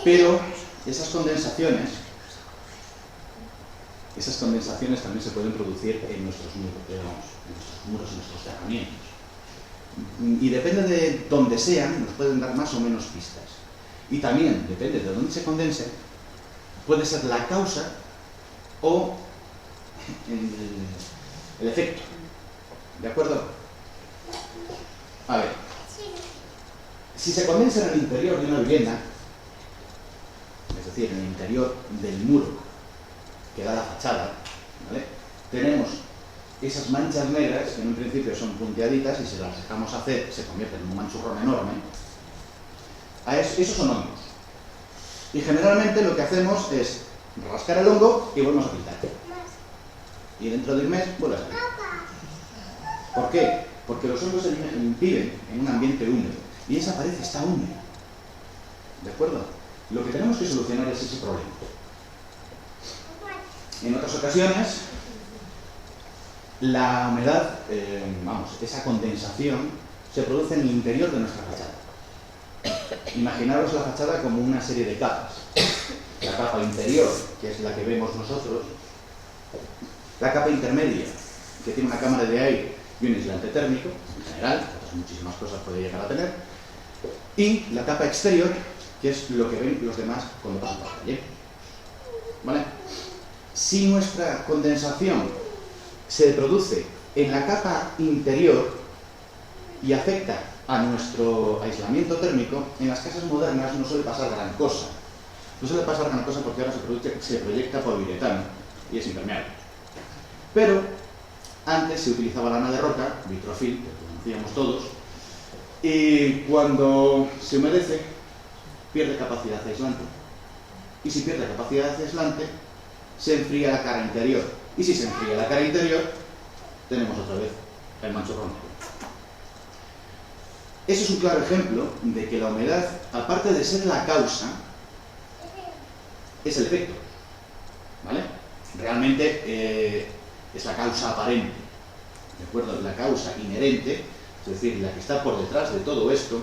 Pero esas condensaciones también se pueden producir en nuestros muros, en nuestros cerramientos. Y depende de dónde sean, nos pueden dar más o menos pistas. Y también, depende de dónde se condense, puede ser la causa o el efecto. ¿De acuerdo? A ver, si se condensa en el interior de una vivienda, es decir, en el interior del muro que da la fachada, ¿vale? Tenemos esas manchas negras que en un principio son punteaditas y si las dejamos hacer se convierten en un manchurrón enorme. Esos son hongos. Y generalmente lo que hacemos es rascar el hongo y volvemos a pintar. Y dentro de un mes vuelve a salir. ¿Por qué? porque los hongos viven en un ambiente húmedo y esa pared está húmeda. ¿De acuerdo? Lo que tenemos que solucionar es ese problema. En otras ocasiones, la humedad, esa condensación, se produce en el interior de nuestra fachada. Imaginaros la fachada como una serie de capas. La capa interior, que es la que vemos nosotros, la capa intermedia, que tiene una cámara de aire y un aislante térmico, en general, otras muchísimas cosas puede llegar a tener, y la capa exterior, que es lo que ven los demás cuando pasan por la calle. ¿Vale? Si nuestra condensación se produce en la capa interior y afecta a nuestro aislamiento térmico, en las casas modernas no suele pasar gran cosa. No suele pasar gran cosa porque ahora se proyecta poliuretano y es impermeable. Pero antes se utilizaba lana de roca, vitrofil, que lo conocíamos todos, y cuando se humedece pierde capacidad aislante. Y si pierde capacidad aislante, se enfría la cara interior. Y si se enfría la cara interior, tenemos otra vez el manchurrón. Ese es un claro ejemplo de que la humedad, aparte de ser la causa, es el efecto. ¿Vale? Realmente es la causa aparente. ¿De acuerdo? La causa inherente, es decir, la que está por detrás de todo esto,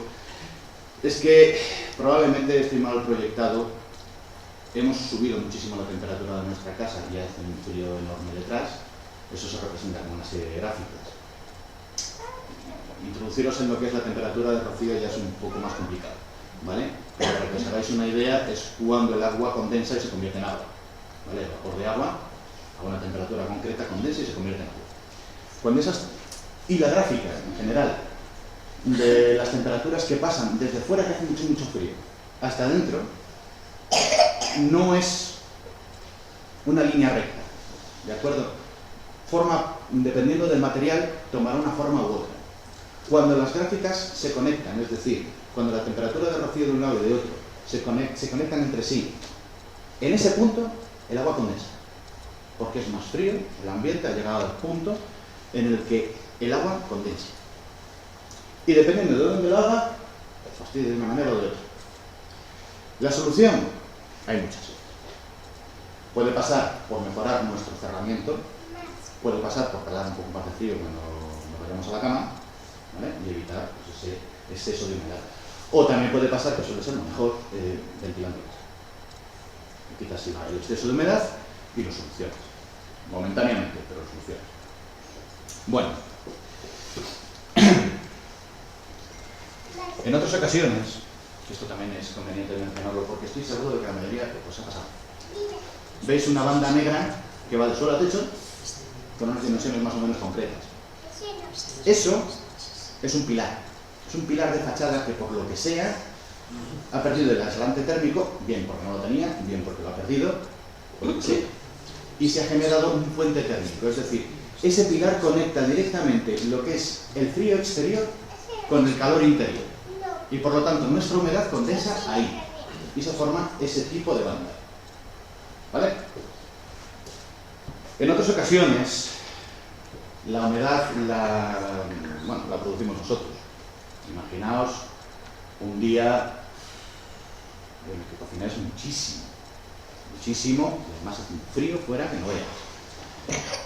es que probablemente estoy mal proyectado. Hemos subido muchísimo la temperatura de nuestra casa, ya hace un frío enorme detrás. Eso se representa con una serie de gráficas. Introduciros en lo que es la temperatura de rocío ya es un poco más complicado, ¿vale? Pero para que os hagáis una idea, es cuando el agua condensa y se convierte en agua, ¿vale? El vapor de agua a una temperatura concreta condensa y se convierte en agua. Cuando y la gráfica, en general, de las temperaturas que pasan desde fuera, que hace mucho frío, hasta adentro, no es una línea recta, ¿de acuerdo? Dependiendo del material, tomará una forma u otra. Cuando las gráficas se conectan, es decir, cuando la temperatura de rocío de un lado y de otro se conectan entre sí, en ese punto el agua condensa, porque es más frío, el ambiente ha llegado al punto en el que el agua condensa. Y dependiendo de dónde lo haga, fastidia de una manera o de otra. La solución, hay muchas. Puede pasar por mejorar nuestro cerramiento, puede pasar por calar un poco más de frío cuando nos vayamos a la cama, ¿vale? Y evitar pues, ese exceso de humedad. O también puede pasar, que suele ser lo mejor, ventilando. Quitas el exceso de humedad y lo solucionas. Momentáneamente, pero lo solucionas. Bueno. En otras ocasiones, esto también es conveniente mencionarlo porque estoy seguro de que la mayoría pues, ha pasado. ¿Veis una banda negra que va de suelo a techo? Con unas dimensiones más o menos concretas. Eso es un pilar. Es un pilar de fachada que por lo que sea ha perdido el aislante térmico, bien porque no lo tenía, bien porque lo ha perdido, por lo que sea. Y se ha generado un puente térmico. Es decir, ese pilar conecta directamente lo que es el frío exterior con el calor interior. Y por lo tanto nuestra humedad condensa ahí. Y se forma ese tipo de banda. ¿Vale? En otras ocasiones, la humedad la producimos nosotros. Imaginaos un día en el que cocináis muchísimo, y además hace un frío fuera que no veas.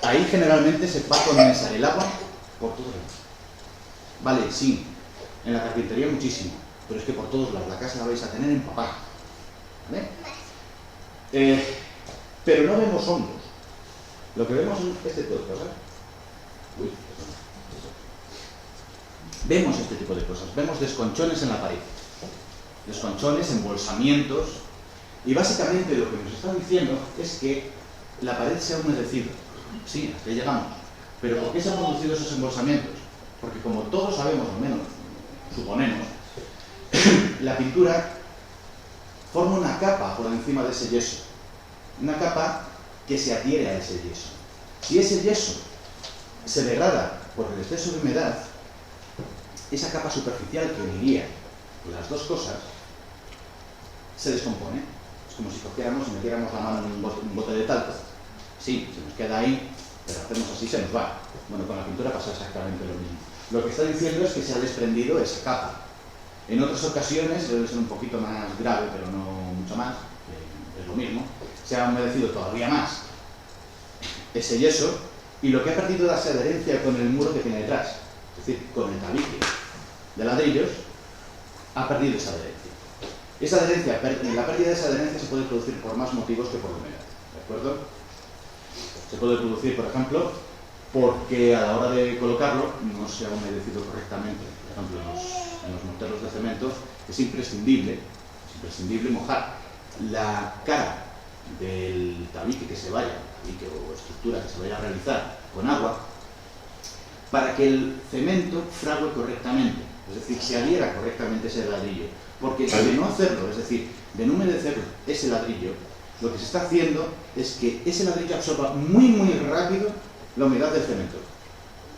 Ahí generalmente se va a condensar el agua por todos lados. Vale, sí, en la carpintería muchísimo, pero es que por todos lados la casa la vais a tener empapada. ¿Vale? Pero no vemos hongos. Lo que vemos es este tipo de cosas. Vemos este tipo de cosas. Vemos desconchones en la pared. Desconchones, embolsamientos. Y básicamente lo que nos está diciendo es que la pared se ha humedecido. Sí, hasta ahí llegamos. Pero ¿por qué se han producido esos embolsamientos? Porque como todos sabemos, al menos suponemos, la pintura forma una capa por encima de ese yeso. Una capa que se adhiere a ese yeso. Si ese yeso se degrada por el exceso de humedad, esa capa superficial que uniría las dos cosas se descompone. Es como si cogiéramos y metiéramos la mano en un bote de talco. Sí, se nos queda ahí, pero hacemos así, se nos va. Bueno, con la pintura pasa exactamente lo mismo. Lo que está diciendo es que se ha desprendido esa capa. En otras ocasiones, debe ser un poquito más grave, pero no mucho más, es lo mismo, se ha humedecido todavía más ese yeso y lo que ha perdido es adherencia con el muro que tiene detrás, es decir, con el tabique de ladrillos, ha perdido esa adherencia. La pérdida de esa adherencia se puede producir por más motivos que por la humedad, ¿de acuerdo? Se puede producir, por ejemplo, porque a la hora de colocarlo no se ha humedecido correctamente. Por ejemplo, en los morteros de cemento es imprescindible mojar la cara del tabique que se vaya, tabique o estructura que se vaya a realizar con agua, para que el cemento frague correctamente, es decir, se adhiera correctamente ese ladrillo. Porque de no hacerlo, es decir, de no humedecer ese ladrillo, lo que se está haciendo es que ese ladrillo absorba muy rápido la humedad del cemento,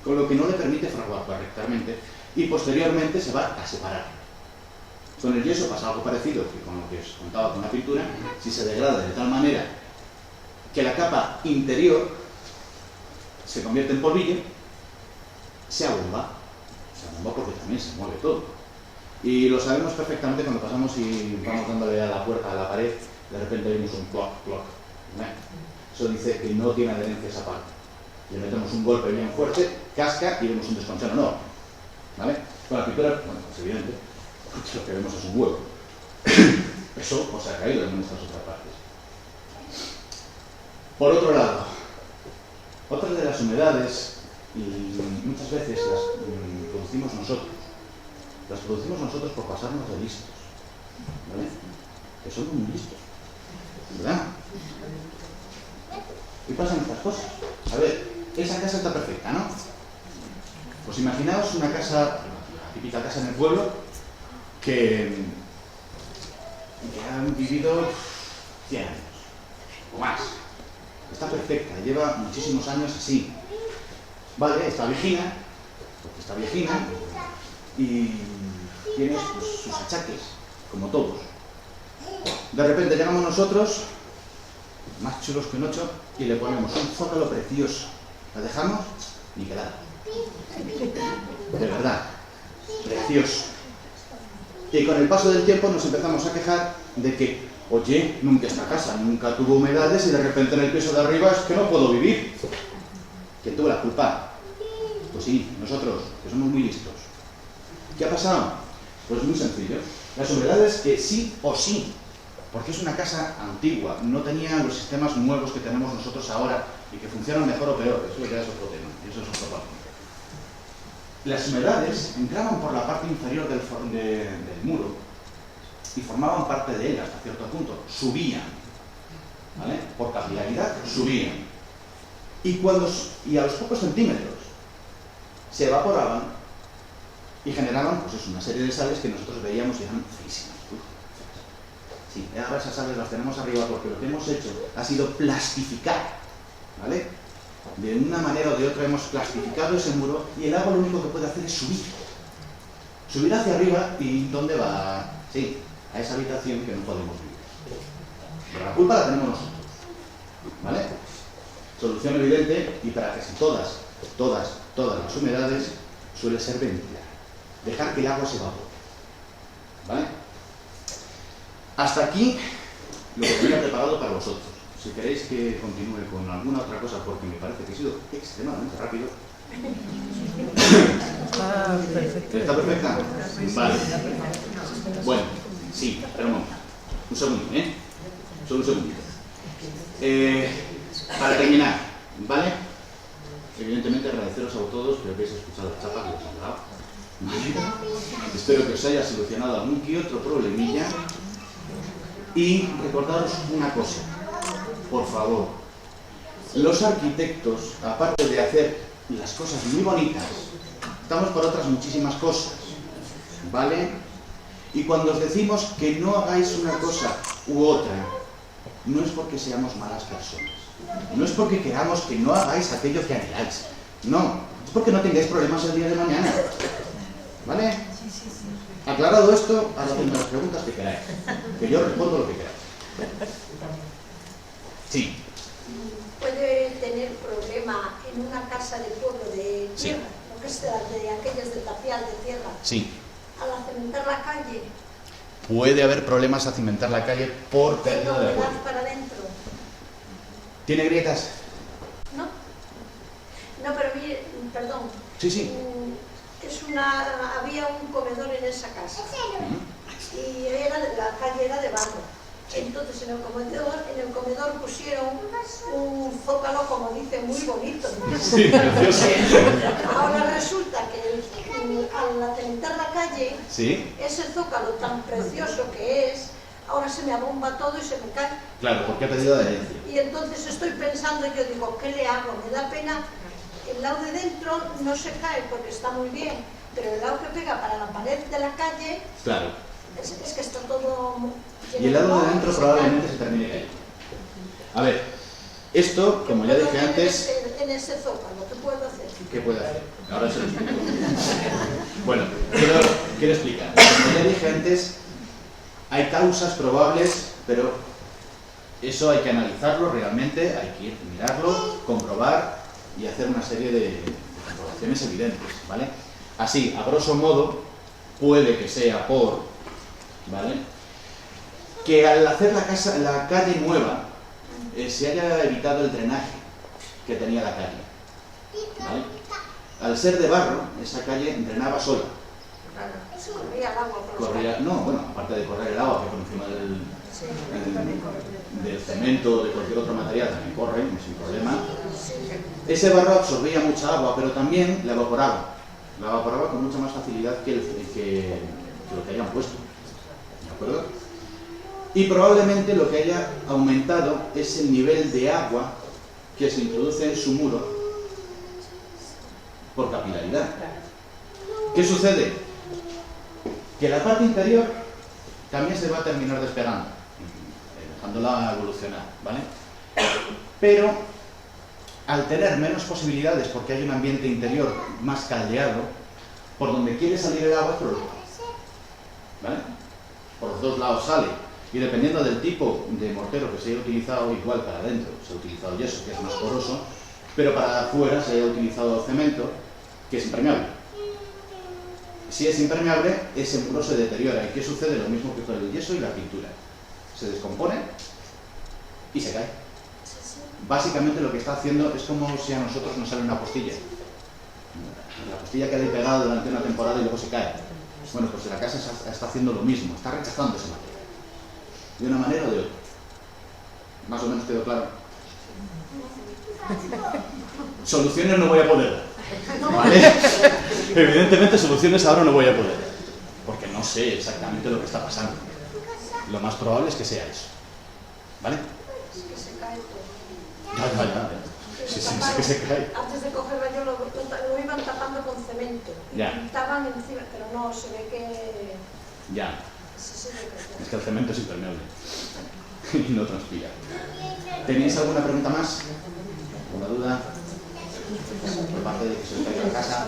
con lo que no le permite fraguar correctamente y posteriormente se va a separar. Con el yeso pasa algo parecido que con lo que os contaba con la pintura. Si se degrada de tal manera que la capa interior se convierte en polvillo, se abomba porque también se mueve todo. Y lo sabemos perfectamente cuando pasamos y vamos dándole a la puerta, a la pared, de repente vemos un cloc. Eso dice que no tiene adherencia esa parte. Le metemos un golpe bien fuerte, casca y vemos un desconchero enorme. ¿Vale? Con la pintura, bueno, pues evidente, porque lo que vemos es un huevo. Eso os ha caído en estas otras partes. Por otro lado, otras de las humedades, y muchas veces las producimos nosotros. Las producimos nosotros por pasarnos de listos, ¿vale? Que somos muy listos, ¿verdad? ¿Qué pasan estas cosas? A ver, esa casa está perfecta, ¿no? Pues imaginaos una casa, la típica casa en el pueblo, que han vivido 100 años, o más. Está perfecta, lleva muchísimos años así. Vale, está viejina, y tiene pues, sus achaques, como todos. De repente llegamos nosotros, más chulos que un 8, y le ponemos un zócalo precioso. ¿La dejamos? Ni quedar. De verdad, precioso. Y con el paso del tiempo nos empezamos a quejar de que, oye, nunca esta casa nunca tuvo humedades y de repente en el piso de arriba es que no puedo vivir. ¿Quién tuvo la culpa? Pues sí, nosotros, que somos muy listos. ¿Qué ha pasado? Pues muy sencillo. Las humedades que sí o sí, porque es una casa antigua, no tenía los sistemas nuevos que tenemos nosotros ahora y que funcionan mejor o peor, eso ya es otro tema, y eso es otro parte. Las humedades entraban por la parte inferior del muro y formaban parte de él hasta cierto punto, subían, ¿vale? Por capilaridad subían. Y a los pocos centímetros se evaporaban y generaban pues eso, una serie de sales que nosotros veíamos y eran feísimas. Sí, ahora esas sales las tenemos arriba porque lo que hemos hecho ha sido plastificar, ¿vale? De una manera o de otra hemos plastificado ese muro y el agua lo único que puede hacer es subir. Subir hacia arriba y ¿dónde va? Sí, a esa habitación que no podemos vivir. Pero la culpa la tenemos nosotros, ¿vale? Solución evidente y para casi todas las humedades suele ser ventilar. Dejar que el agua se evapore, ¿vale? Hasta aquí lo que tenía preparado para vosotros. Si queréis que continúe con alguna otra cosa, porque me parece que he sido extremadamente rápido. ¿Está perfecta? Vale. Bueno, sí, espera un momento. Un segundo, Solo un segundito. Para terminar, ¿vale? Evidentemente agradeceros a todos, creo que habéis escuchado las chapas que os han dado. ¿Vale? Espero que os haya solucionado algún que otro problemilla. Y recordaros una cosa, por favor. Los arquitectos, aparte de hacer las cosas muy bonitas, estamos por otras muchísimas cosas, ¿vale? Y cuando os decimos que no hagáis una cosa u otra, no es porque seamos malas personas, no es porque queramos que no hagáis aquello que anheláis, no, es porque no tengáis problemas el día de mañana, ¿vale? Aclarado esto, hacedme las preguntas que queráis, que yo respondo lo que queráis. Sí. ¿Puede tener problema en una casa de pueblo de tierra? Sí. que es de aquellas de tapial, de tierra. Sí. Al cimentar la calle. Puede haber problemas a cimentar la calle por pérdida de agua. Para adentro. ¿Tiene grietas? No. No, pero mire, perdón. Sí, sí. Había un comedor en esa casa. Y la calle era de barro. Entonces en el comedor pusieron un zócalo, como dice, muy bonito. Sí, precioso. Ahora resulta que al cimentar la calle, ¿sí? Ese zócalo tan precioso que es, ahora se me abomba todo y se me cae. Claro, porque ha pedido adherencia. Y entonces estoy pensando, yo digo, ¿qué le hago? Me da pena. El lado de dentro no se cae porque está muy bien, pero el lado que pega para la pared de la calle, claro, es que está todo... Y el lado de dentro probablemente se termine cayendo. A ver, esto, como ya dije antes... En ese zócalo, ¿qué puedo hacer? ¿Qué puede hacer? Ahora se lo explico. Bueno, quiero explicar. Como ya dije antes, hay causas probables, pero eso hay que analizarlo realmente, hay que ir, mirarlo, comprobar y hacer una serie de comprobaciones evidentes, ¿vale? Así, a grosso modo, puede que sea por, ¿vale?, que al hacer la calle nueva se haya evitado el drenaje que tenía la calle, ¿vale? Al ser de barro, esa calle drenaba sola. Corría el agua por los No, bueno, aparte de correr el agua, que por encima del cemento o de cualquier otro material también corre, sin problema. Ese barro absorbía mucha agua, pero también la evaporaba. La evaporaba con mucha más facilidad que lo que hayan puesto. ¿De acuerdo? Y probablemente lo que haya aumentado es el nivel de agua que se introduce en su muro por capilaridad. ¿Qué sucede? Que la parte interior también se va a terminar despegando, dejándola evolucionar, ¿vale? Pero al tener menos posibilidades, porque hay un ambiente interior más caldeado, por donde quiere salir el agua es por los lados, ¿vale? Por los dos lados sale. Y dependiendo del tipo de mortero que se haya utilizado, igual para adentro se ha utilizado yeso, que es más poroso, pero para afuera se haya utilizado cemento, que es impermeable. Si es impermeable, ese muro se deteriora. ¿Y qué sucede? Lo mismo que con el yeso y la pintura. Se descompone y se cae. Básicamente lo que está haciendo es como si a nosotros nos sale una postilla. La postilla queda ahí pegada durante una temporada y luego se cae. Bueno, pues la casa está haciendo lo mismo, está rechazando ese material. De una manera o de otra. ¿Más o menos quedó claro? Soluciones no voy a poder dar, ¿vale? Evidentemente soluciones ahora no voy a poder dar, porque no sé exactamente lo que está pasando. Lo más probable es que sea eso, ¿vale? Es que se cae todo. Ya. Sí, que se cae. Antes de cogerlo yo lo iban tapando con cemento. Ya. Pintaban encima, pero no, se ve que... Ya. Es que el cemento es impermeable y no transpira. ¿Tenéis alguna pregunta más? ¿Alguna duda? Por parte de que se os caiga la casa.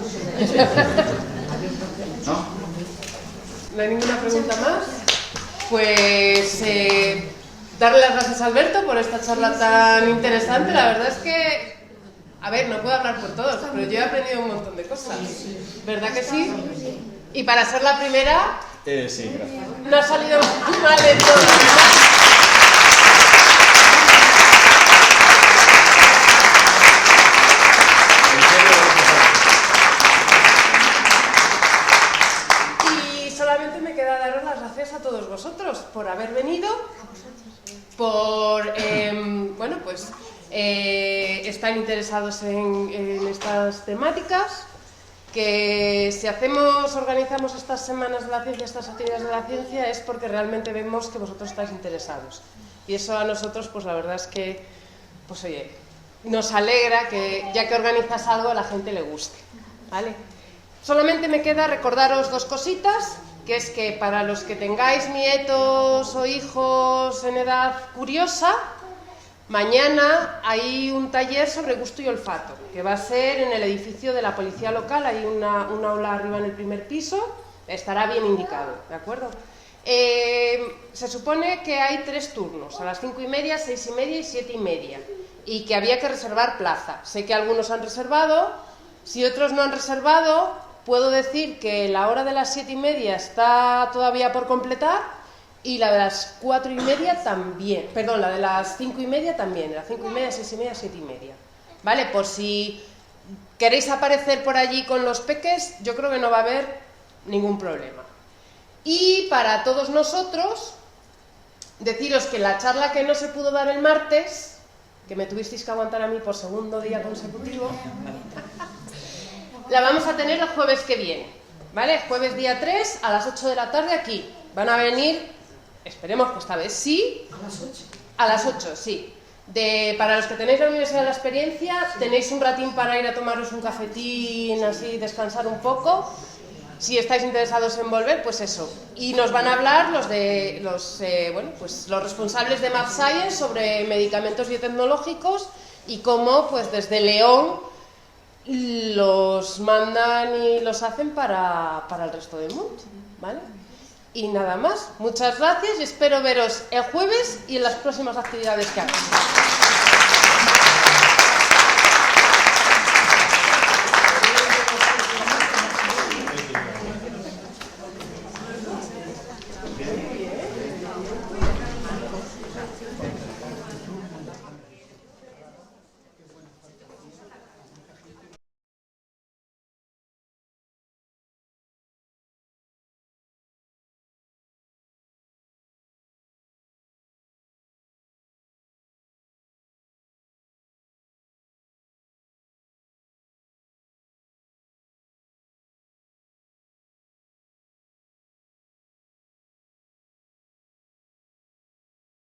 ¿No? ¿No hay ninguna pregunta más? Pues darle las gracias a Alberto por esta charla tan interesante. La verdad es que, a ver, no puedo hablar por todos, pero yo he aprendido un montón de cosas. ¿Verdad que sí? Y para ser la primera... Sí, gracias. No ha salido mal de todo. Y solamente me queda daros las gracias a todos vosotros por haber venido, por bueno, pues estar interesados en estas temáticas. Que si organizamos estas semanas de la ciencia, estas actividades de la ciencia, es porque realmente vemos que vosotros estáis interesados. Y eso a nosotros, pues la verdad es que, pues oye, nos alegra que ya que organizas algo a la gente le guste, ¿vale? Solamente me queda recordaros dos cositas, que es que para los que tengáis nietos o hijos en edad curiosa, mañana hay un taller sobre gusto y olfato, que va a ser en el edificio de la policía local. Hay un aula arriba en el primer piso, estará bien indicado, ¿de acuerdo? Se supone que hay 3 turnos, a las 5:30, 6:30 y 7:30, y que había que reservar plaza. Sé que algunos han reservado, Si otros no han reservado, puedo decir que la hora de las 7:30 está todavía por completar y la de las 4:30 también, perdón, la de las 5:30 también, de las 5:30, 6:30, 7:30. ¿Vale? Por si queréis aparecer por allí con los peques, yo creo que no va a haber ningún problema. Y para todos nosotros, deciros que la charla que no se pudo dar el martes, que me tuvisteis que aguantar a mí por segundo día consecutivo, la vamos a tener el jueves que viene, ¿vale? Jueves día 3 a las 8 de la tarde aquí. Van a venir, esperemos que esta vez sí. A las 8. A las 8, sí. Para los que tenéis la Universidad de la Experiencia, tenéis un ratín para ir a tomaros un cafetín, así, descansar un poco. Si estáis interesados en volver, pues eso. Y nos van a hablar los responsables de Math Science sobre medicamentos biotecnológicos y cómo, pues desde León, los mandan y los hacen para el resto del mundo, ¿vale? Y nada más. Muchas gracias y espero veros el jueves y en las próximas actividades que hagan.